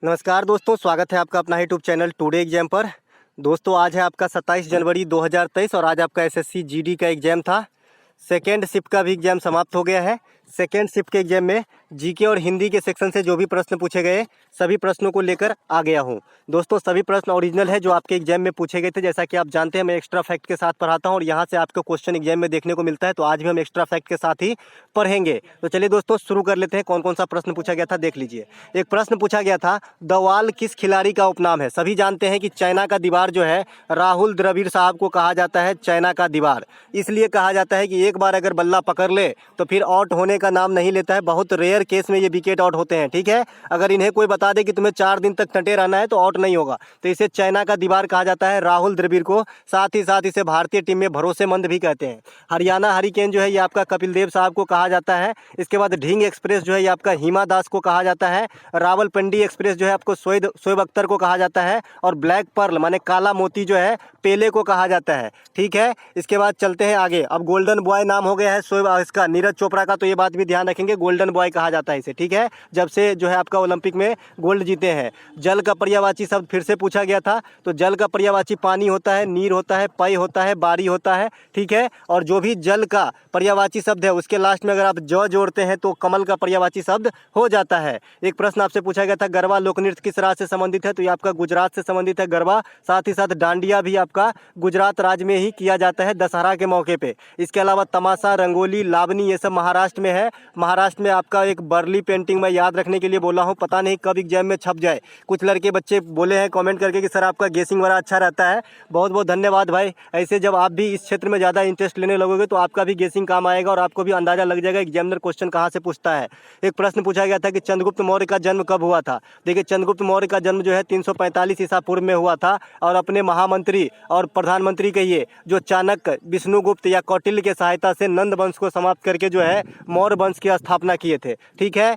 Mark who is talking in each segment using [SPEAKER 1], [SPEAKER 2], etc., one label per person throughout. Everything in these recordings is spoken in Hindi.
[SPEAKER 1] नमस्कार दोस्तों, स्वागत है आपका अपना यूट्यूब चैनल टुडे एग्जाम पर। दोस्तों आज है आपका 27 जनवरी 2023 और आज आपका एसएससी जीडी का एग्ज़ाम था। सेकेंड शिफ्ट का भी एग्ज़ाम समाप्त हो गया है। सेकेंड शिफ्ट के एग्ज़ाम में जीके और हिंदी के सेक्शन से जो भी प्रश्न पूछे गए सभी प्रश्नों को लेकर आ गया हूं। दोस्तों सभी प्रश्न ओरिजिनल है जो आपके एग्जाम में पूछे गए थे। जैसा कि आप जानते हैं मैं एक्स्ट्रा फैक्ट के साथ पढ़ाता हूं और यहां से आपको क्वेश्चन एग्जाम में देखने को मिलता है, तो आज भी हम एक्स्ट्रा फैक्ट के साथ ही पढ़ेंगे। तो चलिए दोस्तों शुरू कर लेते हैं। कौन कौन सा प्रश्न पूछा गया था देख लीजिए। एक प्रश्न पूछा गया था, द वॉल किस खिलाड़ी का उपनाम है? सभी जानते हैं कि चाइना का दीवार जो है राहुल द्रविड़ साहब को कहा जाता है चाइना का दीवार। इसलिए कहा जाता है कि एक बार अगर बल्ला पकड़ ले तो फिर आउट होने का नाम नहीं लेता है। बहुत रेयर केस में ये विकेट आउट होते हैं, ठीक है। अगर इन्हें कोई बता दे कि तुम्हें 4 दिन तक डटे रहना है तो आउट नहीं होगा। तो इसे चाइना का दीवार कहा जाता है राहुल द्रविड़ को। साथ ही साथ इसे भारतीय टीम में भरोसेमंद भी कहते हैं। हरियाणा हरिकेन जो है ये आपका कपिल देव साहब को कहा जाता है। इसके बाद ढींग एक्सप्रेस जो है ये आपका हिमा दास को कहा जाता है। रावलपिंडी एक्सप्रेस जो है आपको शोएब अख्तर को कहा जाता है। और ब्लैक पर्ल माने काला मोती जो है पेले को कहा जाता है, ठीक है। इसके बाद चलते हैं आगे। अब गोल्डन बॉय नाम हो गया है इसका नीरज चोपड़ा का, तो ये बात भी ध्यान रखेंगे, गोल्डन बॉय कहा जाता है इसे, ठीक है, जब से जो है आपका ओलंपिक में गोल्ड जीते हैं। जल का पर्यायवाची शब्द फिर से पूछा गया था, तो जल का पर्यायवाची पानी होता है, नीर होता है, पय होता है, बारी होता है, ठीक है। और जो भी जल का पर्यायवाची शब्द है उसके लास्ट में अगर आप ज जोड़ते हैं तो कमल का पर्यायवाची शब्द हो जाता है। एक प्रश्न आपसे पूछा गया था, गरबा लोक नृत्य किस राज्य से संबंधित है? तो ये आपका गुजरात से संबंधित है गरबा। साथ ही साथ डांडिया भी आपका गुजरात राज्य में ही किया जाता है दशहरा के मौके पे। इसके अलावा तमाशा, रंगोली, लावनी ये सब महाराष्ट्र में है। महाराष्ट्र में आपका एक बर्ली पेंटिंग मैं याद रखने के लिए बोला हूँ, पता नहीं कब एग्जाम में छप जाए। कुछ लड़के बच्चे बोले हैं कमेंट करके कि सर आपका गेसिंग बड़ा अच्छा रहता है। बहुत बहुत धन्यवाद भाई। ऐसे जब आप भी इस क्षेत्र में ज़्यादा इंटरेस्ट लेने लगोगे तो आपका भी गेसिंग काम आएगा और आपको भी अंदाजा लग जाएगा एग्जामिनर क्वेश्चन कहाँ से पूछता है। एक प्रश्न पूछा गया था कि चंद्रगुप्त मौर्य का जन्म कब हुआ था? देखिए चंद्रगुप्त मौर्य का जन्म जो है 345 ईसा पूर्व में हुआ था और अपने महामंत्री और प्रधानमंत्री कहिए जो चाणक्य, विष्णुगुप्त या कौटिल्य के सहायता से नंद वंश को समाप्त करके जो है मौर्य वंश की स्थापना किए थे, ठीक है।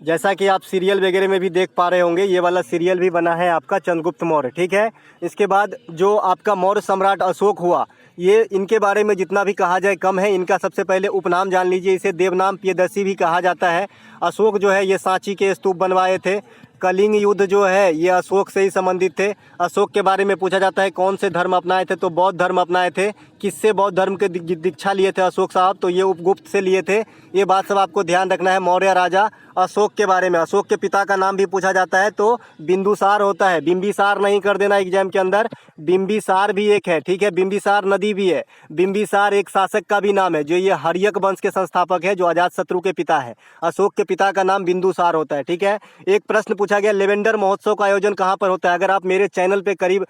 [SPEAKER 1] जैसा कि आप सीरियल वगैरह में भी देख पा रहे होंगे, ये वाला सीरियल भी बना है आपका चंद्रगुप्त मौर्य, ठीक है। इसके बाद जो आपका मौर्य सम्राट अशोक हुआ, ये इनके बारे में जितना भी कहा जाए कम है। इनका सबसे पहले उपनाम जान लीजिए, इसे देवनाम प्रियदर्शी भी कहा जाता है। अशोक जो है ये सांची के स्तूप बनवाए थे। कलिंग युद्ध जो है ये अशोक से ही संबंधित थे। अशोक के बारे में पूछा जाता है कौन से धर्म अपनाए थे, तो बौद्ध धर्म अपनाए थे। किससे बौद्ध धर्म के दीक्षा लिए थे अशोक साहब? तो ये उपगुप्त से लिए थे। ये बात सब आपको ध्यान रखना है। मौर्य राजा अशोक के बारे में, अशोक के पिता का नाम भी पूछा जाता है तो बिंदुसार होता है। बिंबिसार नहीं कर देना एग्जाम के अंदर, बिंबिसार भी एक है, ठीक है। बिंबिसार नदी भी है। बिंबिसार एक शासक का भी नाम है जो ये हर्यक वंश के संस्थापक है, जो अजातशत्रु के पिता है। अशोक के पिता का नाम बिंदुसार होता है, ठीक है। एक प्रश्न पूछा गया, लेवेंडर महोत्सव का आयोजन कहाँ पर होता है? अगर आप मेरे चैनल पे करीब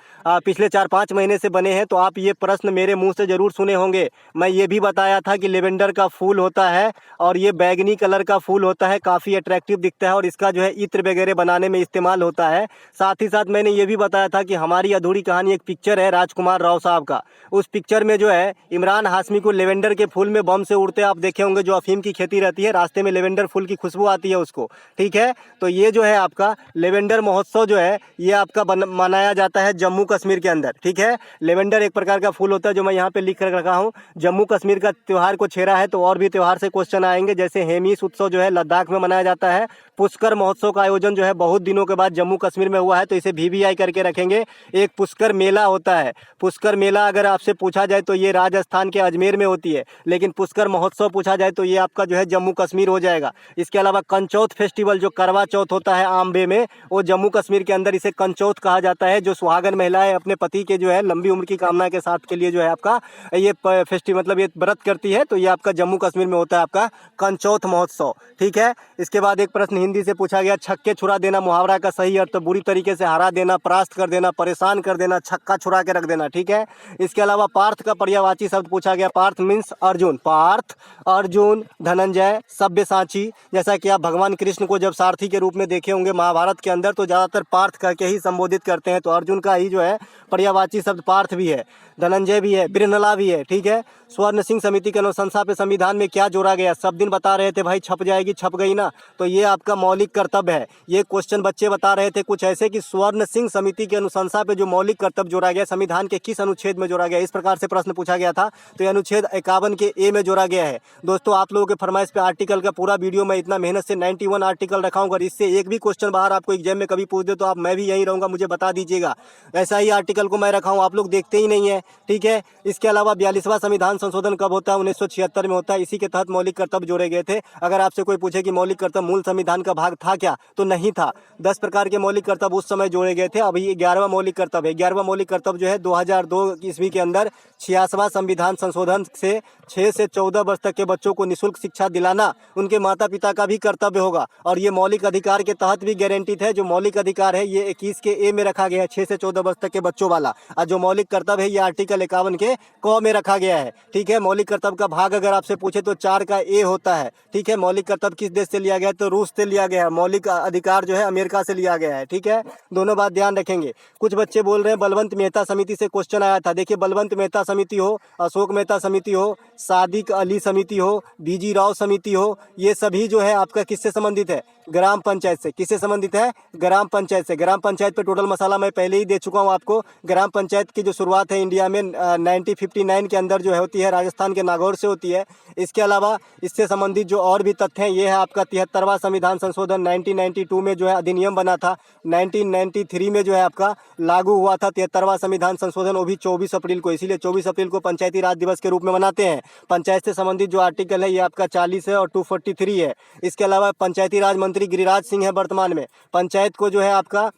[SPEAKER 1] पिछले 4-5 महीने से बने हैं तो आप ये प्रश्न मेरे मुंह से जरूर सुने होंगे। मैं ये भी बताया था कि लेवेंडर का फूल होता है और ये बैगनी कलर का फूल होता है, काफ़ी अट्रैक्टिव दिखता है और इसका जो है इत्र वगैरह बनाने में इस्तेमाल होता है। साथ ही साथ मैंने ये भी बताया था कि हमारी अधूरी कहानी एक पिक्चर है राजकुमार राव साहब का। उस पिक्चर में जो है इमरान हाशमी को लेवेंडर के फूल में बम से उड़ते आप देखे होंगे। जो अफीम की खेती रहती है रास्ते में लेवेंडर फूल की खुशबू आती है उसको, ठीक है। तो ये जो है आपका लेवेंडर महोत्सव जो है ये आपका मनाया जाता है जम्मू कश्मीर के अंदर, ठीक है। लेवेंडर एक प्रकार का फूल होता है जो मैं यहाँ पे लिख कर रखा हूँ। जम्मू कश्मीर का त्यौहार को छेड़ा है तो और भी त्यौहार से क्वेश्चन आएंगे, जैसे हेमिस उत्सव जो है लद्दाख में मनाया जाता है। पुष्कर महोत्सव का आयोजन जो है बहुत दिनों के बाद जम्मू कश्मीर में हुआ है तो इसे VVI करके रखेंगे। एक पुष्कर मेला होता है। पुष्कर मेला अगर आपसे पूछा जाए तो ये राजस्थान के अजमेर में होती है, लेकिन पुष्कर महोत्सव पूछा जाए तो ये आपका जो है जम्मू कश्मीर हो जाएगा। इसके अलावा कंचौथ फेस्टिवल जो करवा चौथ होता है आम्बे में, वो जम्मू कश्मीर के अंदर इसे कंचौथ कहा जाता है। जो सुहागन महिलाएं अपने पति के जो है लंबी उम्र की कामना के साथ के लिए जो है आपका ये फेस्टिवल मतलब ये व्रत करती है, तो ये आपका जम्मू कश्मीर में होता है आपका कंचौथ महोत्सव, ठीक है। इसके बाद एक प्रश्न हिंदी से पूछा गया, छक्के छुड़ा देना मुहावरा का सही अर्थ? तो बुरी तरीके से हरा देना, परास्त कर देना, परेशान कर देना, छक्का छुड़ा के रख देना, ठीक है। इसके अलावा पार्थ का पर्यायवाची शब्द पूछा गया। पार्थ मीन्स अर्जुन। पार्थ, अर्जुन, धनंजय, सब्यसाची। जैसा कि आप भगवान कृष्ण को जब सारथी के रूप में देखे होंगे महाभारत के अंदर तो ज़्यादातर पार्थ करके ही संबोधित करते हैं, तो अर्जुन का ही जो है पर्यायवाची शब्द पार्थ भी है। धनंजय भी है, बिरनला भी है, ठीक है। स्वर्ण सिंह समिति की अनुशंसा पे संविधान में क्या जोड़ा गया? सब दिन बता रहे थे भाई छप जाएगी, छप गई ना। तो ये आपका मौलिक कर्तव्य है। ये क्वेश्चन बच्चे बता रहे थे कुछ ऐसे कि स्वर्ण सिंह समिति की अनुशंसा पे जो मौलिक कर्तव्य जोड़ा गया संविधान के किस अनुच्छेद में जोड़ा गया, इस प्रकार से प्रश्न पूछा गया था। तो ये अनुच्छेद 51 के ए में जोड़ा गया है। दोस्तों आप लोगों के फरमाइश पे आर्टिकल का पूरा वीडियो मैं इतना मेहनत से 91 आर्टिकल रखा हूँ। अगर इससे एक भी क्वेश्चन बाहर आपको एग्जाम में कभी पूछ दे तो आप मैं भी यहीं रहूँगा, मुझे बता दीजिएगा। ऐसा ही आर्टिकल को मैं रखा हूँ, आप लोग देखते ही नहीं है, ठीक है। इसके अलावा 42वां संविधान संशोधन कब होता है? 1976 में होता है। इसी के तहत मौलिक कर्तव्य जोड़े गए थे। अगर आपसे कोई पूछे कि मौलिक कर्तव्य मूल संविधान का भाग था क्या, तो नहीं था। 10 प्रकार के मौलिक कर्तव्य उस समय जोड़े गए थे। अभी 11वां मौलिक कर्तव्य है। 11वां मौलिक कर्तव्य जो है 2002 ईस्वी के अंदर 86वां संविधान संशोधन से 6 से 14 वर्ष तक के बच्चों को निःशुल्क शिक्षा दिलाना उनके माता पिता का भी कर्तव्य होगा। और ये मौलिक अधिकार के तहत भी गारंटीड है। जो मौलिक अधिकार है ये 21 के ए में रखा गया है, 6 से 14 वर्ष तक के बच्चों वाला। और जो मौलिक कर्तव्य है ये आर्टिकल 51 के क में रखा गया है, ठीक है। मौलिक कर्तव्य का भाग अगर आपसे पूछे तो 4 का ए होता है, ठीक है। मौलिक कर्तव्य किस देश से लिया गया है? तो रूस से लिया गया है। मौलिक अधिकार जो है अमेरिका से लिया गया है, ठीक है। दोनों बात ध्यान रखेंगे। कुछ बच्चे बोल रहे हैं बलवंत मेहता समिति से क्वेश्चन आया था। देखिए बलवंत मेहता समिति हो, अशोक मेहता समिति हो, सादिक अली समिति हो, बीजी राव समिति हो, ये सभी जो है आपका किससे संबंधित है? ग्राम पंचायत से। किससे संबंधित है? ग्राम पंचायत से। ग्राम पंचायत पे टोटल मसाला मैं पहले ही दे चुका हूँ आपको। ग्राम पंचायत की जो शुरुआत है इंडिया में 1959 के अंदर जो है होती है, राजस्थान के नागौर से होती है। इसके अलावा इससे संबंधित जो और भी तथ्य हैं ये है आपका 73वां संविधान संशोधन 1992 में जो है अधिनियम बना था। 1993 में जो है आपका लागू हुआ था 73वां संविधान संशोधन, वो भी 24 अप्रैल को। इसीलिए 24 अप्रैल को पंचायती राज दिवस के रूप में मनाते हैं। पंचायत से संबंधित जो आर्टिकल है ये आपका 40 है और 243 है। इसके अलावा पंचायती राज मंत्री गिरिराज सिंह है वर्तमान में। पंचायत को जो है आपका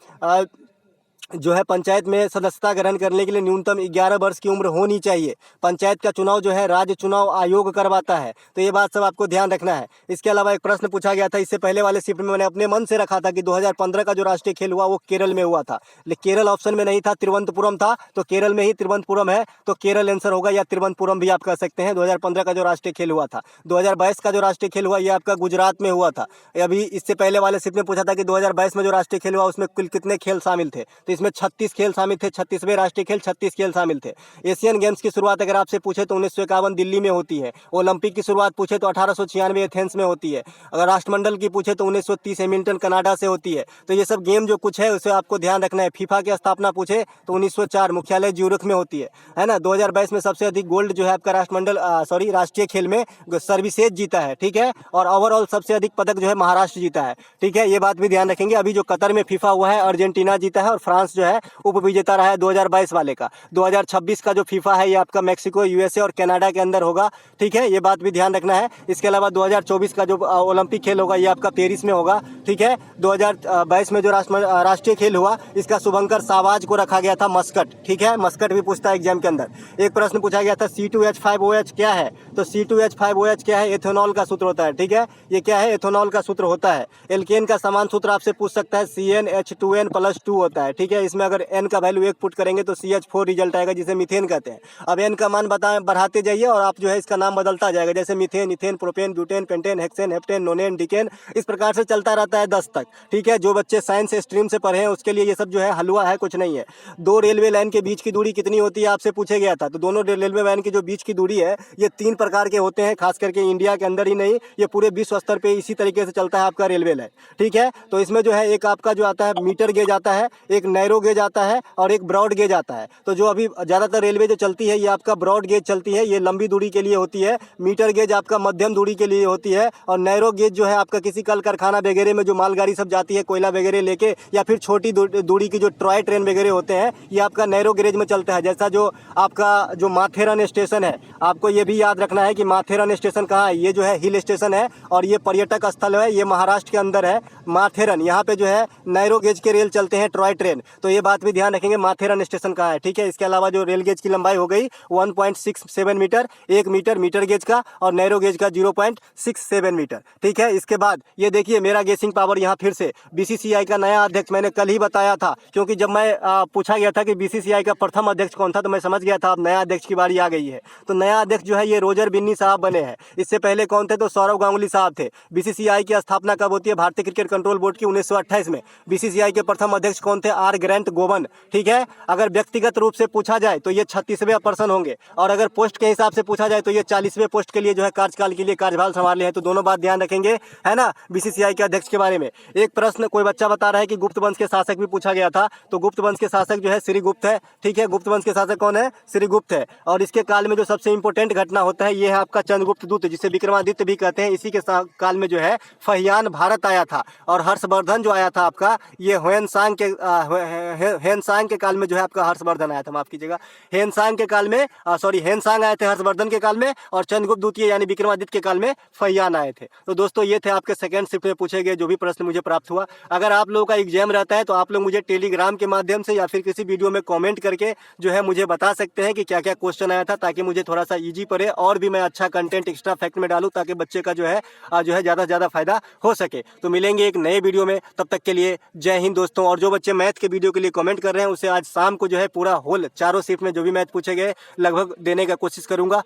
[SPEAKER 1] जो है पंचायत में सदस्यता ग्रहण करने के लिए न्यूनतम 11 वर्ष की उम्र होनी चाहिए। पंचायत का चुनाव जो है राज्य चुनाव आयोग करवाता है। तो ये बात सब आपको ध्यान रखना है। इसके अलावा एक प्रश्न पूछा गया था, इससे पहले वाले शिफ्ट में मैंने अपने मन से रखा था कि 2015 का जो राष्ट्रीय खेल हुआ वो केरल में हुआ था, लेकिन केरल ऑप्शन में नहीं था, तिरुवनंतपुरम था। तो केरल में ही तिरुवनंतपुरम है, तो केरल आंसर होगा, या तिरुवनंतपुरम भी आप कह सकते हैं। 2015 का जो राष्ट्रीय खेल हुआ था। 2022 का जो राष्ट्रीय खेल हुआ ये आपका गुजरात में हुआ था। अभी इससे पहले वाले शिफ्ट में पूछा था कि 2022 में जो राष्ट्रीय खेल हुआ उसमें कुल कितने खेल शामिल थे, तो इसमें 36 खेल शामिल थे। 36वें राष्ट्रीय खेल 36 खेल शामिल थे। एशियन गेम्स की शुरुआत अगर आपसे पूछे तो 1951 दिल्ली में होती है। ओलंपिक की शुरुआत पूछे तो 1896 एथेंस में होती है। अगर राष्ट्रमंडल की पूछे तो 1930 हैमिल्टन कनाडा से होती है। तो ये सब गेम जो कुछ है उसे आपको ध्यान रखना है। फीफा की स्थापना पूछे तो 1904 मुख्यालय ज्यूरिख में होती है ना। 2022 में सबसे अधिक गोल्ड जो है आपका राष्ट्रीय खेल में सर्विसेज जीता है, ठीक है। और ओवरऑल सबसे अधिक पदक जो है महाराष्ट्र जीता है, ठीक है। ये बात भी ध्यान रखेंगे। अभी जो कतर में फीफा हुआ है अर्जेंटीना जीता है और फ्रांस जो है उपविजेता रहा है 2022 वाले का। 2026 का जो फीफा है ये आपका मेक्सिको, यूएसए और कनाडा के अंदर होगा, ठीक है। ये बात भी ध्यान रखना है। इसके अलावा 2024 का जो ओलंपिक खेल होगा ये आपका पेरिस में होगा, ठीक है। 2022 में जो राष्ट्रीय खेल हुआ इसका शुभंकर शाहबाज को रखा गया था मस्कट, ठीक है। मस्कट भी पूछता है एग्जाम के अंदर। एक प्रश्न पूछा गया था C2H5OH क्या है, तो C2H5OH क्या है? एथेनॉल का सूत्र होता है, ठीक है। ये क्या है? एथेनॉल का सूत्र होता है। एल्केन का समान सूत्र आपसे पूछ सकता है, CnH2n+2 होता है, ठीक है। इसमें अगर n का वैल्यू 1 पुट करेंगे तो CH4 रिजल्ट आएगा जिसे मीथेन कहते हैं। अब n का मान बढ़ाते जाइए और आप जो है इसका नाम बदलता जाएगा, जैसे methane, ethane, propane, butane, pentane, hexane, heptane, nonane, decane, इस प्रकार से चलता रहता है 10 तक, ठीक है। जो बच्चे साइंस स्ट्रीम से पढ़े हैं उसके लिए ये सब जो है हलवा है, कुछ नहीं है। 2 रेलवे लाइन के बीच की दूरी कितनी होती है आपसे पूछा गया था। तो दोनों रेलवे लाइन की जो बीच की दूरी है ये 3 प्रकार के होते हैं, खास करके इंडिया के अंदर ही नहीं, ये पूरे विश्व स्तर पे इसी तरीके से चलता है आपका रेलवे लाइन, ठीक है। तो इसमें जो है एक आपका जो आता है मीटर गेज आता है, एक नैरो गेज आता है और एक ब्रॉड गेज आता है। तो जो अभी ज़्यादातर रेलवे जो चलती है ये आपका ब्रॉड गेज चलती है, ये लंबी दूरी के लिए होती है। मीटर गेज आपका मध्यम दूरी के लिए होती है और नैरो गेज जो है आपका किसी कल कारखाना वगैरह में जो मालगाड़ी सब जाती है कोयला वगैरह लेके, या फिर छोटी दूरी की जो टॉय ट्रेन वगैरह होते हैं ये आपका नैरो गेज में चलता है। जैसा जो आपका जो माथेरन स्टेशन है, आपको ये भी याद रखना है कि माथेरन स्टेशन कहाँ है। ये जो है हिल स्टेशन है और ये पर्यटक स्थल है, ये महाराष्ट्र के अंदर है माथेरन। यहाँ पे जो है नैरो गेज के रेल चलते हैं, टॉय ट्रेन। तो ये बात भी ध्यान रखेंगे माथेरन स्टेशन कहाँ है, ठीक है। इसके अलावा जो रेल गेज की लंबाई हो गई 1.67 मीटर, 1 मीटर मीटर गेज का, और नैरो गेज का 0.67 मीटर, ठीक है। इसके बाद ये देखिए मेरा गेसिंग सिंह पावर यहाँ फिर से बीसीसीआई का नया अध्यक्ष, मैंने कल ही बताया था, क्योंकि जब मैं पूछा गया था कि बीसीसीआई का प्रथम अध्यक्ष कौन था तो मैं समझ गया था अब नया अध्यक्ष की बारी आ गई है। तो नया अध्यक्ष जो है ये रोजर बिन्नी साहब बने हैं। इससे पहले कौन थे? तो सौरव गांगुली साहब थे। बीसीसीआई की स्थापना कब होती है? भारतीय क्रिकेट कंट्रोल बोर्ड की 1928 में। बीसीसीआई के प्रथम अध्यक्ष कौन थे? R Grant Govan. ठीक है, अगर व्यक्तिगत रूप से पूछा जाए तो ये 36वें पर्सन होंगे, और अगर पोस्ट के हिसाब से पूछा जाए तो ये 40वें पोस्ट के लिए जो है कार्यकाल के लिए कार्यभार संभाले हैं। तो दोनों बात ध्यान रखेंगे, है ना, बीसीसीआई के अध्यक्ष के बारे में। एक प्रश्न कोई बच्चा बता रहा है कि गुप्त वंश के शासक भी पूछा गया था, तो गुप्त वंश के शासक जो है श्रीगुप्त है। ठीक है, गुप्त वंश के शासक कौन है? श्रीगुप्त है। और इसके काल में जो सबसे इंपॉर्टेंट घटना होता है ये है आपका चंद्रगुप्त दूत, जिसे विक्रमादित्य भी कहते हैं। इसी के काल में जो है फहियान भारत आया था, और हर्षवर्धन जो आया था आपका ये ह्वेनसांग के काल में जो है आपका हर्षवर्धन आया था, माफ कीजिएगा, हेनसांग के काल में हेनसांग आए थे हर्षवर्धन के काल में, और चंद्रगुप्त द्वितीय यानी विक्रमादित्य के काल में फहियान आए थे। तो दोस्तों ये थे आपके सेकंड शिफ्ट में पूछे गए जो भी प्रश्न मुझे प्राप्त हुआ। अगर आप लोगों का एग्जाम रहता है तो आप लोग मुझे टेलीग्राम के माध्यम से या फिर किसी वीडियो में कमेंट करके जो है मुझे बता सकते हैं कि क्या क्या क्वेश्चन आया था, ताकि मुझे थोड़ा सा इजी पड़े और भी मैं अच्छा कंटेंट एक्स्ट्रा फैक्ट में डालूं, ताकि बच्चे का जो है ज़्यादा से ज़्यादा फायदा हो सके। तो मिलेंगे एक नए वीडियो में, तब तक के लिए जय हिंद दोस्तों। और जो बच्चे मैथ के वीडियो के लिए कमेंट कर रहे हैं उसे आज शाम को जो है पूरा होल चारों शिफ्ट में जो भी मैथ पूछे गए लगभग देने का कोशिश करूंगा।